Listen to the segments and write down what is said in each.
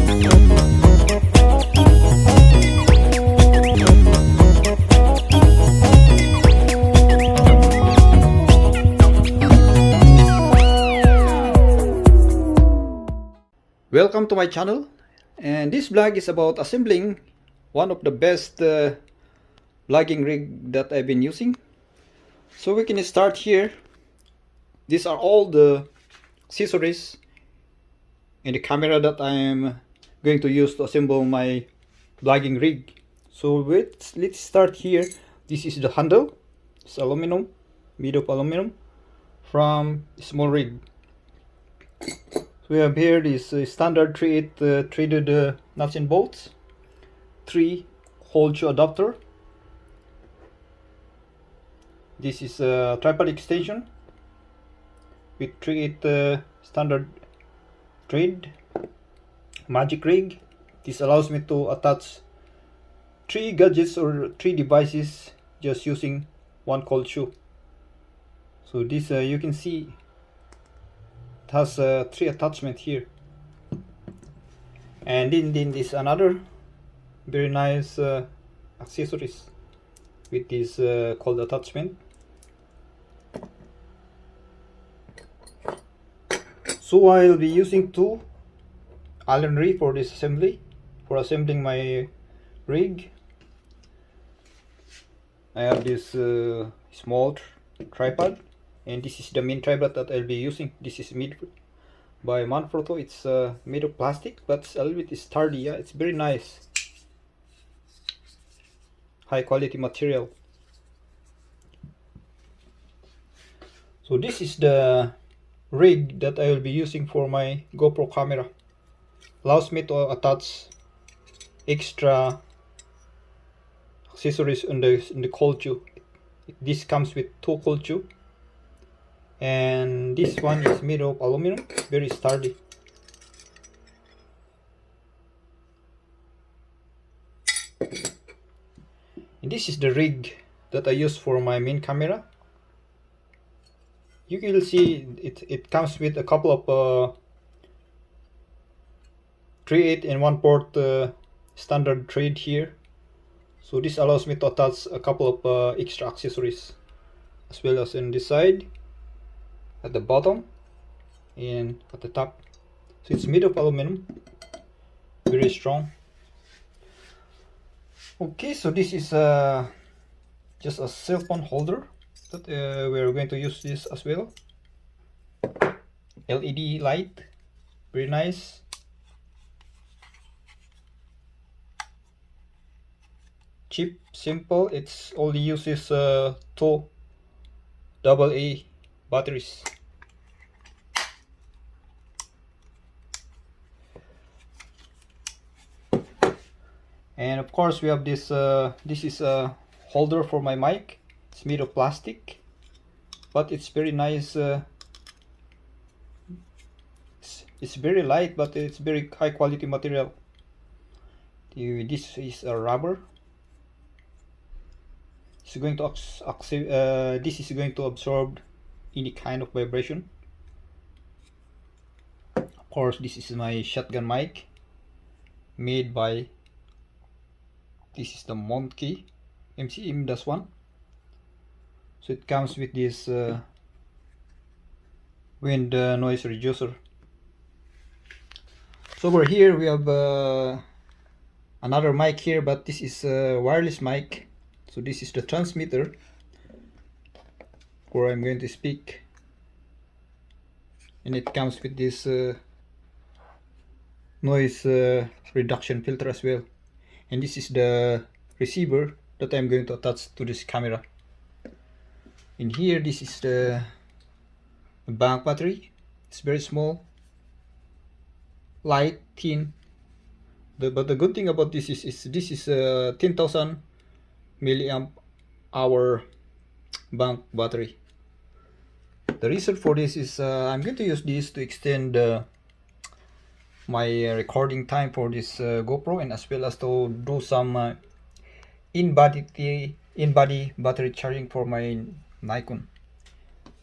Welcome to my channel, and this vlog is about assembling one of the best vlogging rig that I've been using. So we can start here. These are all the accessories and the camera that I'm going to use to assemble my vlogging rig. So let's start here. This is the handle. It's aluminum, made of aluminum from small rig. We have here this standard 3/8 threaded nuts and bolts, 3 hole shoe adapter. This is a tripod extension with 3/8 standard thread, magic rig. This allows me to attach 3 gadgets or 3 devices just using one cold shoe. So this you can see it has 3 attachments here, and then this another very nice accessories with this cold attachment. So I'll be using 2 Allen wrench for this assembly, for assembling my rig. I have this small tripod, and this is the main tripod that I'll be using. This is made by Manfrotto. It's made of plastic, but it's a little bit sturdy. Yeah, it's very nice, high quality material. So this is the rig that I will be using for my GoPro camera. Allows me to attach extra accessories in the cold shoe. This comes with 2 cold shoe, and this one is made of aluminum, very sturdy. And this is the rig that I use for my main camera. You can see it comes with a couple of 3/8 and 1/4 standard thread here. So this allows me to attach a couple of extra accessories, as well as in this side, at the bottom and at the top. So it's made of aluminum, very strong. Okay, so this is just a cell phone holder that we're going to use this as well. LED light, very nice. Cheap, simple. It's only uses 2 AA batteries. And of course we have this this is a holder for my mic. It's made of plastic, but it's very nice. It's very light, but it's very high quality material. This is a rubber. It's going to this is going to absorb any kind of vibration. Of course, this is my shotgun mic, made by, this is the Monkey MCM-1. So it comes with this wind noise reducer. So over here we have another mic here, but this is a wireless mic. So this is the transmitter where I'm going to speak, and it comes with this noise reduction filter as well. And this is the receiver that I'm going to attach to this camera. In here, this is the bank battery. It's very small, light, thin. But the good thing about this is this is a 10,000 milliamp hour bank battery. The reason for this is I'm going to use this to extend my recording time for this GoPro, and as well as to do some in-body battery charging for my Nikon.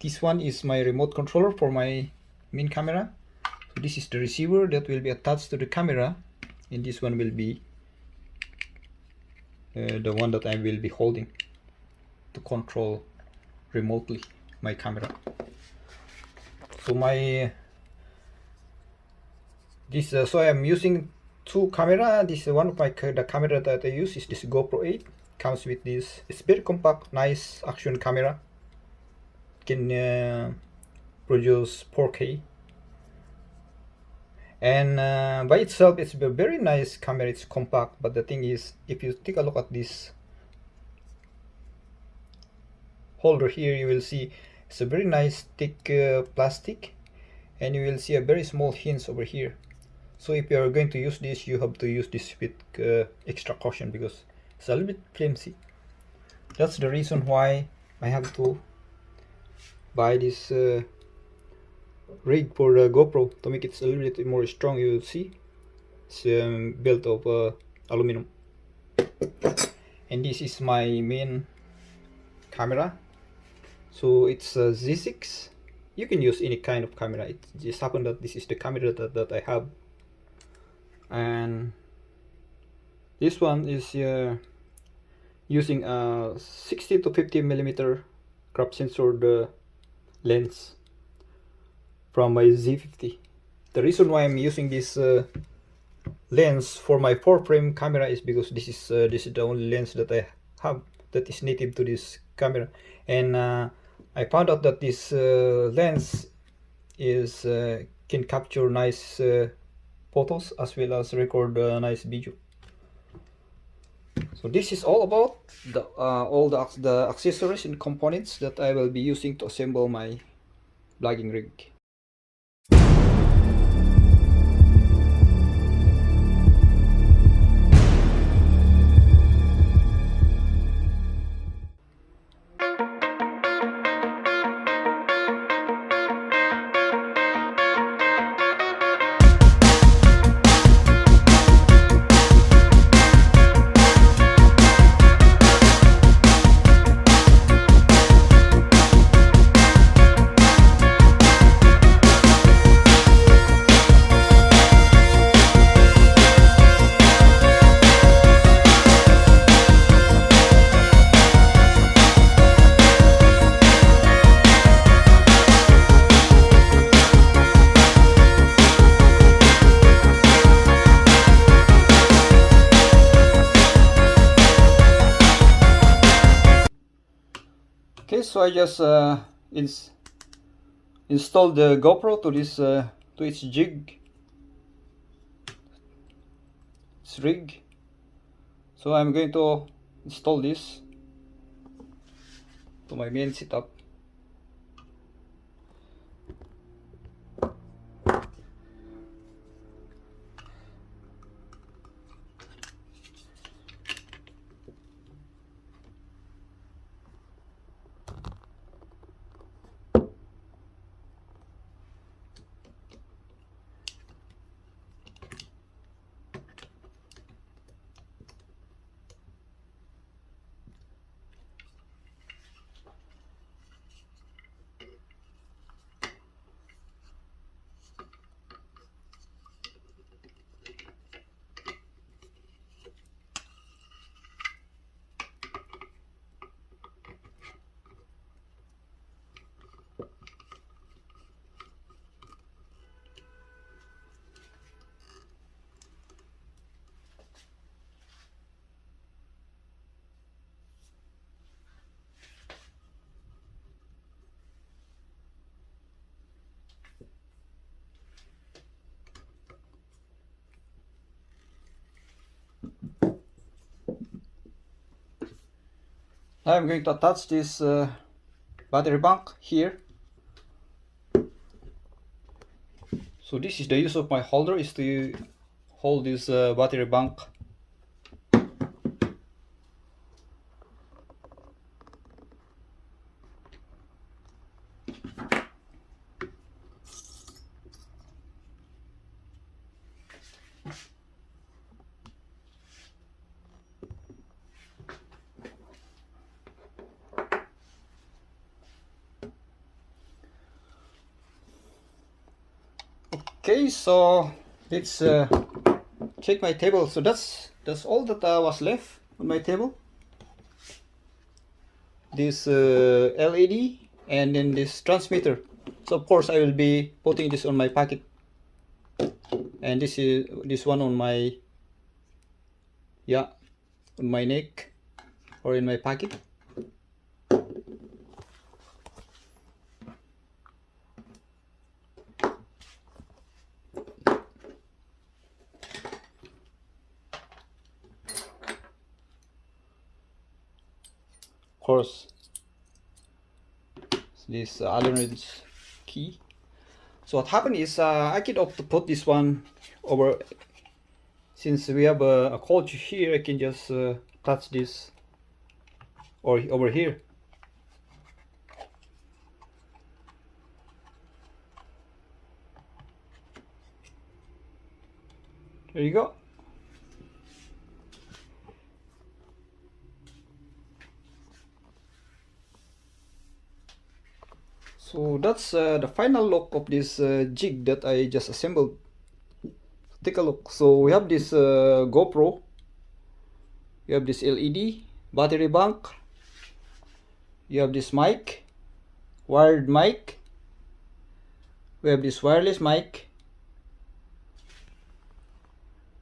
This one is my remote controller for my main camera. So this is the receiver that will be attached to the camera, and this one will be the one that I will be holding to control remotely my camera. So my this so I am using two camera. This is one of my the camera that I use is this GoPro 8. Comes with this. It's very compact, nice action camera. Can produce 4K, and by itself it's a very nice camera. It's compact, but the thing is, if you take a look at this holder here, you will see it's a very nice thick plastic, and you will see a very small hinge over here. So if you are going to use this, you have to use this with extra caution because it's a little bit flimsy. That's the reason why I have to buy this rig for the GoPro to make it a little bit more strong. You will see it's built of aluminum. And this is my main camera. So it's a Z6. You can use any kind of camera. It just happened that this is the camera that I have. And this one is using a 60 to 50 millimeter crop sensor lens from my Z50. The reason why I'm using this lens for my 4-frame camera is because this is the only lens that I have that is native to this camera, and I found out that this lens is can capture nice photos as well as record nice video. So this is all about the all the accessories and components that I will be using to assemble my vlogging rig. Okay, so I just installed the GoPro to this to its rig. So I'm going to install this to my main setup. Now I'm going to attach this battery bank here. So this is the use of my holder, is to hold this battery bank. Okay, so let's check my table. So that's all that was left on my table. This LED and then this transmitter. So of course I will be putting this on my pocket, and this one on my, yeah, on my neck or in my pocket. Of course, this Allen wrench key. So what happened is I can opt to put this one over. Since we have a coach here, I can just touch this or over here. There you go. So that's the final look of this jig that I just assembled. Take a look. So we have this GoPro, you have this LED, battery bank, you have this mic, wired mic, we have this wireless mic,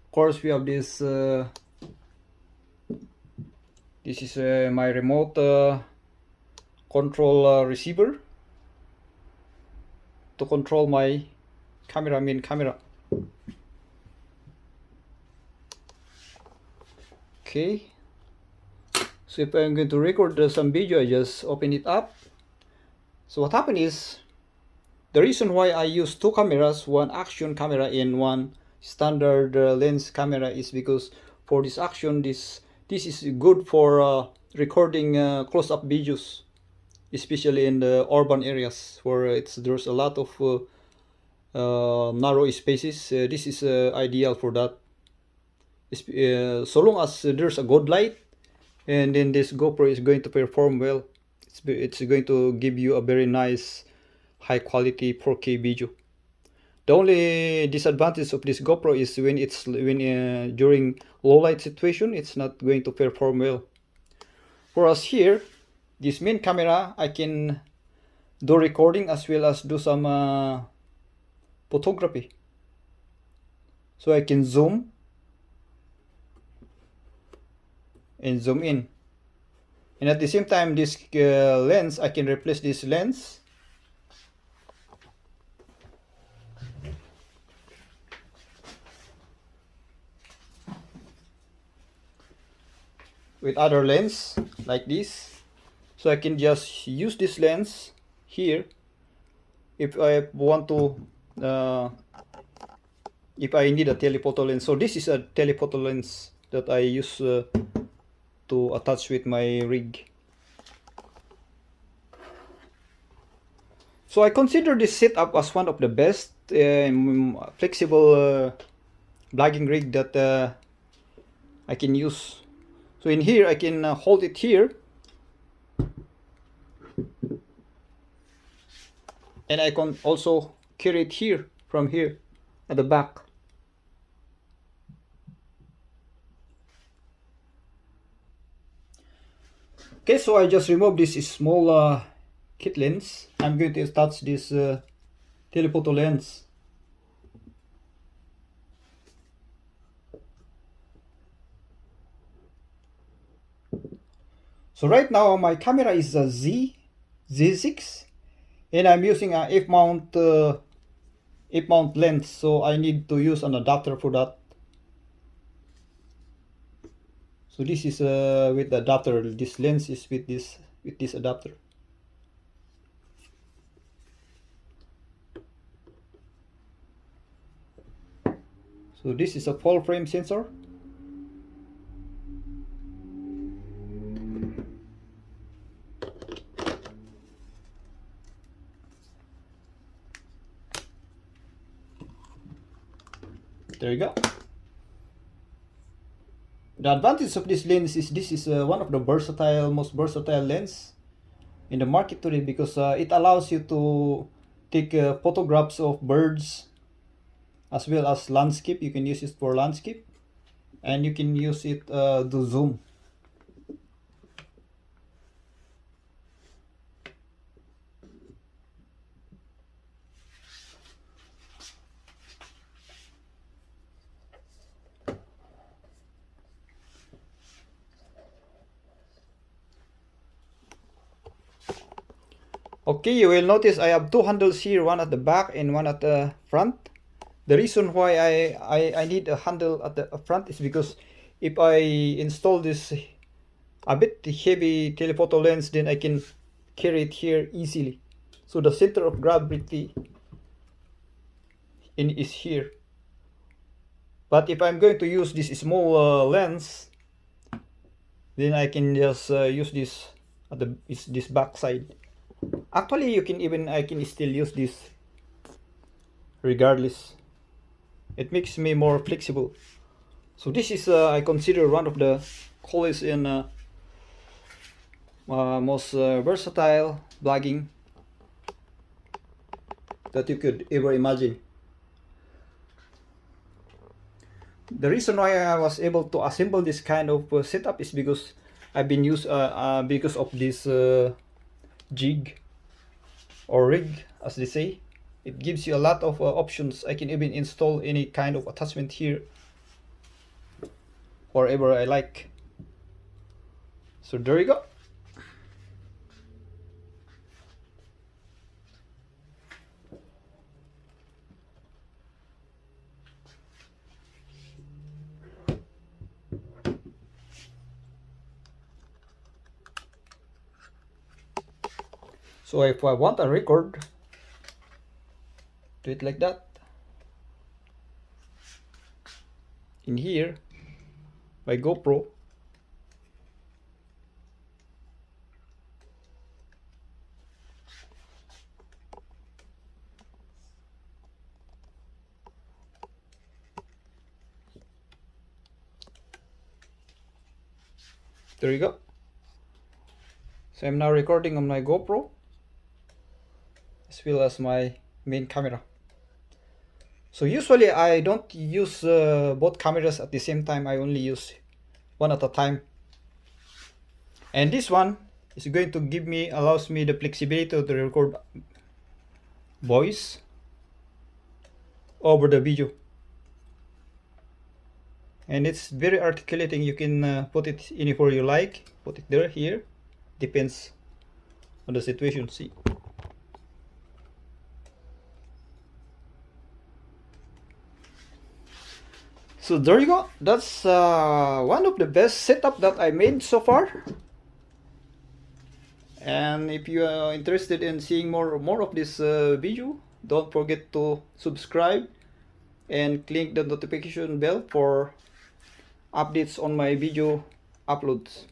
of course we have this this is my remote control receiver to control my camera, main camera. Okay, so if I'm going to record some video, I just open it up. So what happened is, the reason why I use two cameras, one action camera and one standard lens camera, is because for this action, this is good for recording close-up videos, especially in the urban areas where there's a lot of narrow spaces. This is ideal for that. So long as there's a good light, and then this GoPro is going to perform well. It's going to give you a very nice high quality 4K video. The only disadvantage of this GoPro is when during low light situation, it's not going to perform well. For us here, this main camera, I can do recording as well as do some photography. So I can zoom and zoom in, and at the same time this lens, I can replace this lens with other lens like this. So I can just use this lens here if I want to if I need a telephoto lens. So this is a telephoto lens that I use to attach with my rig. So I consider this setup as one of the best flexible vlogging rig that I can use. So in here I can hold it here, and I can also carry it here from here at the back. Okay, so I just removed this small kit lens. I'm going to attach this telephoto lens. So right now my camera is a Z6, and I'm using a F mount lens, so I need to use an adapter for that. So this is with the adapter. This lens is with this adapter. So this is a full frame sensor. There you go. The advantage of this lens is this is one of the most versatile lens in the market today, because it allows you to take photographs of birds as well as landscape. You can use it for landscape. and you can use it to zoom. Okay, you will notice I have two handles here, one at the back and one at the front. The reason why I need a handle at the front is because if I install this a bit heavy telephoto lens, then I can carry it here easily. So the center of gravity is here. But if I'm going to use this small lens, then I can just use this at this back side. Actually, I can still use this regardless. It makes me more flexible. So this is I consider one of the coolest and most versatile vlogging that you could ever imagine. The reason why I was able to assemble this kind of setup is because I've been because of this jig or rig, as they say. It gives you a lot of options. I can even install any kind of attachment here wherever I like. So there you go. So if I want a record, do it like that. In here, my GoPro. There you go. So I'm now recording on my GoPro as well as my main camera. So usually I don't use both cameras at the same time. I only use one at a time. And this one is going to allows me the flexibility to record voice over the video. And it's very articulating. You can put it anywhere you like. Put it there, here. Depends on the situation. See. So there you go. That's one of the best setup that I made so far. And if you are interested in seeing more of this video, don't forget to subscribe and click the notification bell for updates on my video uploads.